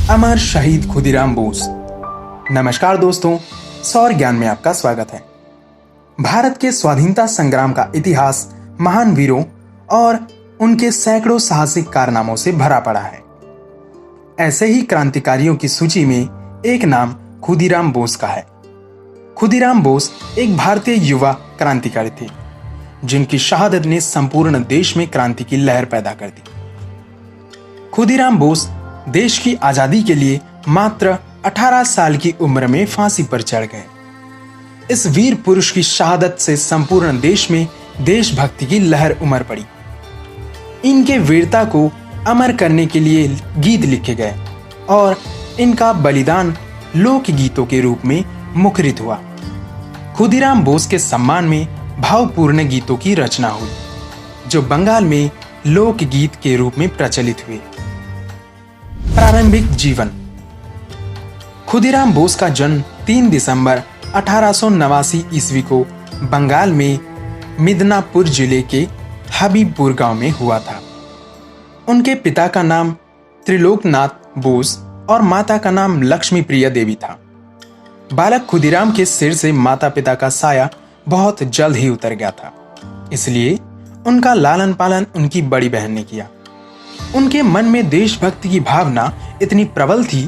अमर शहीद खुदीराम बोस। नमस्कार दोस्तों, सौर ज्ञान में आपका स्वागत है। भारत के स्वाधीनता संग्राम का इतिहास महान वीरों और उनके सैकड़ों साहसिक कारनामों से भरा पड़ा है। ऐसे ही क्रांतिकारियों की सूची में एक नाम खुदीराम बोस का है। खुदीराम बोस एक भारतीय युवा क्रांतिकारी थे जिनकी शहादत ने संपूर्ण देश में क्रांति की लहर पैदा कर दी। खुदीराम बोस देश की आजादी के लिए मात्र 18 साल की उम्र में फांसी पर चढ़ गए। इस वीर पुरुष की शहादत से संपूर्ण देश में देशभक्ति की लहर उमड़ पड़ी। इनके वीरता को अमर करने के लिए गीत लिखे गए और इनका बलिदान लोक गीतों के रूप में मुखरित हुआ। खुदीराम बोस के सम्मान में भावपूर्ण गीतों की रचना हुई जो बंगाल में लोक गीत के रूप में प्रचलित हुए। प्रारंभिक जीवन। खुदीराम बोस का जन्म 3 दिसंबर 1889 ईस्वी को बंगाल में मिदनापुर जिले के हबीबपुर गांव में हुआ था। उनके पिता का नाम त्रिलोकनाथ बोस और माता का नाम लक्ष्मी प्रिया देवी था। बालक खुदीराम के सिर से माता पिता का साया बहुत जल्द ही उतर गया था, इसलिए उनका लालन पालन उनकी बड़ी बहन ने किया। उनके मन में देशभक्ति की भावना इतनी प्रबल थी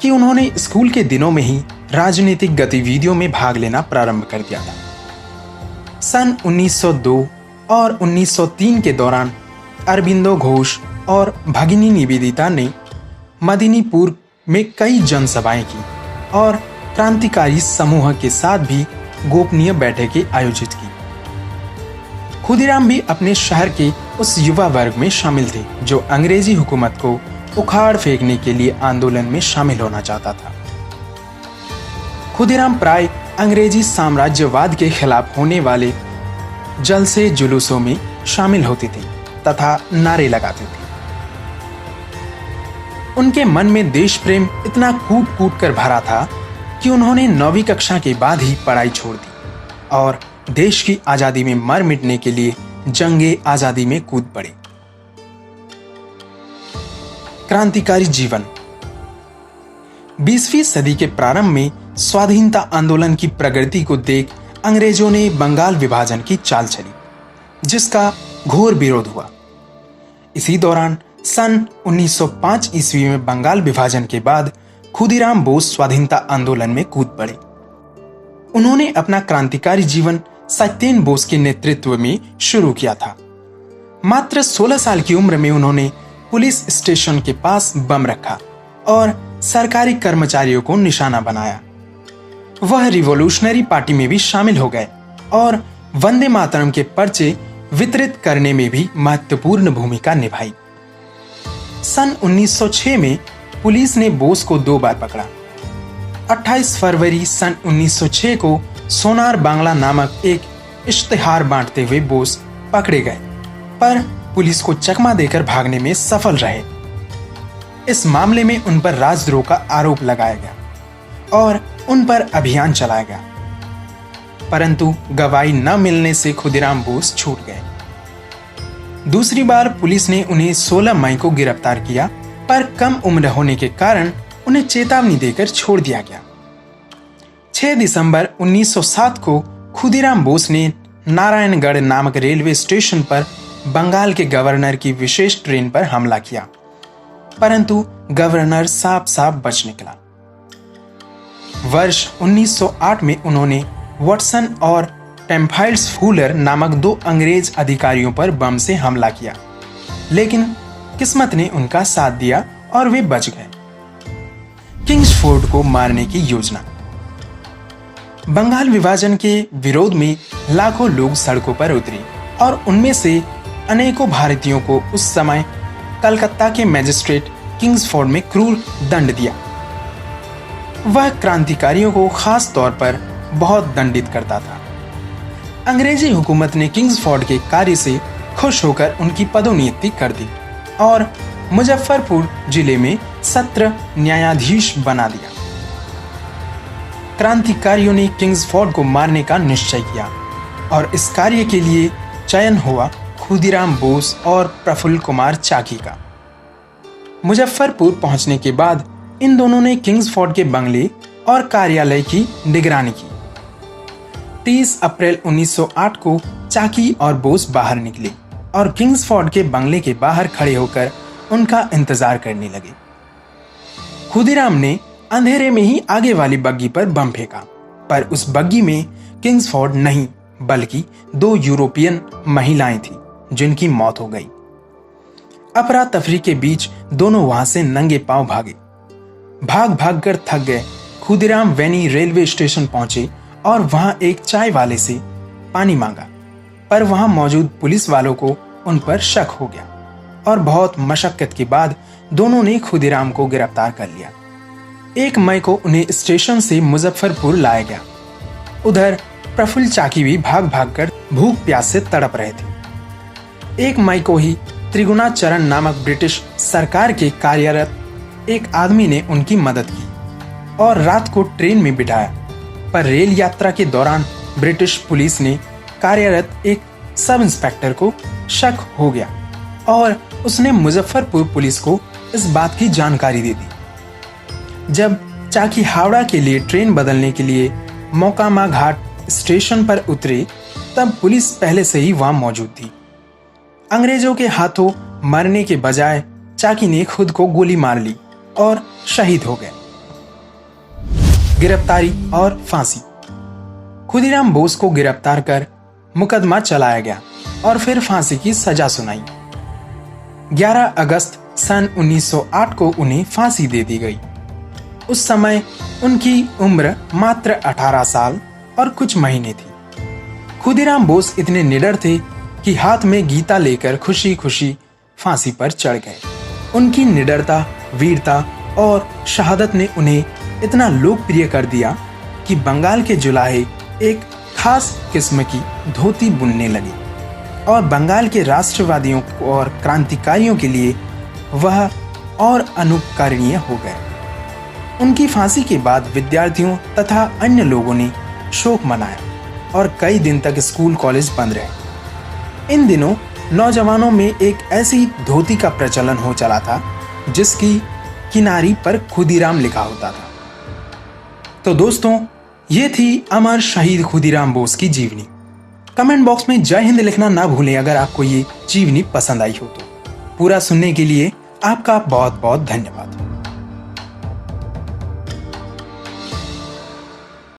कि उन्होंने स्कूल के दिनों में ही राजनीतिक गतिविधियों में भाग लेना प्रारंभ कर दिया था। सन 1902 और 1903 के दौरान अरबिंदो घोष और भगिनी निवेदिता ने मदिनीपुर में कई जनसभाएं की और क्रांतिकारी समूह के साथ भी गोपनीय बैठकें आयोजित की। खुदीराम भी अपने शहर के उस युवा वर्ग में शामिल थे जो अंग्रेजी हुकूमत को उखाड़ फेंकने के लिए आंदोलन में शामिल होना चाहता था। खुदीराम प्राय अंग्रेजी साम्राज्यवाद के खिलाफ होने वाले जलसे जुलूसों में शामिल होते थे तथा नारे लगाते थे। उनके मन में देश प्रेम इतना कूट कूट कर भरा था कि उन्होंने 9वीं कक्षा के बाद ही पढ़ाई छोड़ दी और देश की आजादी में मर मिटने के लिए जंगे आजादी में कूद पड़े। क्रांतिकारी जीवन। 20वीं सदी के प्रारंभ में स्वाधीनता आंदोलन की प्रगति को देख अंग्रेजों ने बंगाल विभाजन की चाल चली, जिसका घोर विरोध हुआ। इसी दौरान सन 1905 ईस्वी में बंगाल विभाजन के बाद खुदीराम बोस स्वाधीनता आंदोलन में कूद पड़े। उन्होंने अपना क्रांतिकारी जीवन सत्येन बोस के नेतृत्व में शुरू किया था। मात्र 16 साल की उम्र में उन्होंने पुलिस स्टेशन के पास बम रखा और सरकारी कर्मचारियों को निशाना बनाया। वह रिवॉल्यूशनरी पार्टी में भी शामिल हो गए और वंदे मातरम के पर्चे वितरित करने में भी महत्वपूर्ण भूमिका निभाई। सन 1906 में पुलिस ने बोस को 2 बार पकड़ा। 28 फरवरी सन 1906 को सोनार बांग्ला नामक एक इश्तिहार बांटते हुए बोस पकड़े गए, पर पुलिस को चकमा देकर भागने में सफल रहे। इस मामले में उन पर राजद्रोह का आरोप लगाया गया और उन पर अभियान चलाया गया, परंतु गवाही न मिलने से खुदीराम बोस छूट गए। दूसरी बार पुलिस ने उन्हें 16 मई को गिरफ्तार किया, पर कम उम्र होने के कारण उन्हें चेतावनी देकर छोड़ दिया गया। 6 दिसंबर 1907 को खुदीराम बोस ने नारायणगढ़ नामक रेलवे स्टेशन पर बंगाल के गवर्नर की विशेष ट्रेन पर हमला किया, परंतु गवर्नर साफ साफ बच निकला। वर्ष 1908 में उन्होंने वॉटसन और टेम्पाइल्स फूलर नामक 2 अंग्रेज अधिकारियों पर बम से हमला किया, लेकिन किस्मत ने उनका साथ दिया और वे बच गए। किंग्सफोर्ड को मारने की योजना। बंगाल विभाजन के विरोध में लाखों लोग सड़कों पर उतरे और उनमें से अनेकों भारतीयों को उस समय कलकत्ता के मजिस्ट्रेट किंग्सफोर्ड में क्रूर दंड दिया। वह क्रांतिकारियों को खास तौर पर बहुत दंडित करता था। अंग्रेजी हुकूमत ने किंग्सफोर्ड के कार्य से खुश होकर उनकी पदोन्नति कर दी और मुजफ्फरपुर जिले में सत्र न्यायाधीश बना दिया। क्रांतिकारियों ने किंग्सफोर्ड को मारने का निश्चय किया और इस कार्य के लिए चयन हुआ खुदीराम बोस और प्रफुल्ल कुमार चाकी का। मुजफ्फरपुर पहुंचने के बाद इन दोनों ने किंग्सफोर्ड के बंगले और कार्यालय की निगरानी की। 30 अप्रैल 1908 को चाकी और बोस बाहर निकले और किंग्सफोर्ड के बंगले के बाहर खड़े होकर उनका इंतजार करने लगे। खुदीराम ने अंधेरे में ही आगे वाली बग्गी पर बम फेंका, पर उस बग्गी में किंग्सफोर्ड नहीं बल्कि 2 यूरोपियन महिलाएं थी जिनकी मौत हो गई। अफरा तफरी के बीच दोनों वहां से नंगे पांव भागे। भाग भाग कर थक गए खुदीराम वैनी रेलवे स्टेशन पहुंचे और वहां एक चाय वाले से पानी मांगा, पर वहां मौजूद पुलिस वालों को उन पर शक हो गया और बहुत मशक्कत के बाद दोनों ने खुदीराम को गिरफ्तार कर लिया। 1 मई को उन्हें स्टेशन से मुजफ्फरपुर लाया गया। उधर प्रफुल्ल चाकी भी भाग भाग कर भूख प्यास से तड़प रहे थे। 1 मई को ही त्रिगुणाचरण नामक ब्रिटिश सरकार के कार्यरत एक आदमी ने उनकी मदद की और रात को ट्रेन में बिठाया, पर रेल यात्रा के दौरान ब्रिटिश पुलिस ने कार्यरत एक सब इंस्पेक्टर को शक हो गया और उसने मुजफ्फरपुर पुलिस को इस बात की जानकारी दे दी। जब चाकी हावड़ा के लिए ट्रेन बदलने के लिए मोकामा घाट स्टेशन पर उतरे, तब पुलिस पहले से ही वहां मौजूद थी। अंग्रेजों के हाथों मरने के बजाय चाकी ने खुद को गोली मार ली और शहीद हो गए। गिरफ्तारी और फांसी। खुदीराम बोस को गिरफ्तार कर मुकदमा चलाया गया और फिर फांसी की सजा सुनाई। 11 अगस्त सन 1908 को उन्हें फांसी दे दी गई। उस समय उनकी उम्र मात्र 18 साल और कुछ महीने थी। खुदीराम बोस इतने निडर थे कि हाथ में गीता लेकर खुशी खुशी फांसी पर चढ़ गए। उनकी निडरता, वीरता और शहादत ने उन्हें इतना लोकप्रिय कर दिया कि बंगाल के जुलाहे एक खास किस्म की धोती बुनने लगे और बंगाल के राष्ट्रवादियों और क्रांतिकारियों के लिए वह और अनुकरणीय हो गए। उनकी फांसी के बाद विद्यार्थियों तथा अन्य लोगों ने शोक मनाया और कई दिन तक स्कूल कॉलेज बंद रहे। इन दिनों नौजवानों में एक ऐसी धोती का प्रचलन हो चला था जिसकी किनारी पर खुदीराम लिखा होता था। तो दोस्तों, ये थी अमर शहीद खुदीराम बोस की जीवनी। कमेंट बॉक्स में जय हिंद लिखना ना भूलें अगर आपको ये जीवनी पसंद आई हो तो। पूरा सुनने के लिए आपका बहुत बहुत धन्यवाद।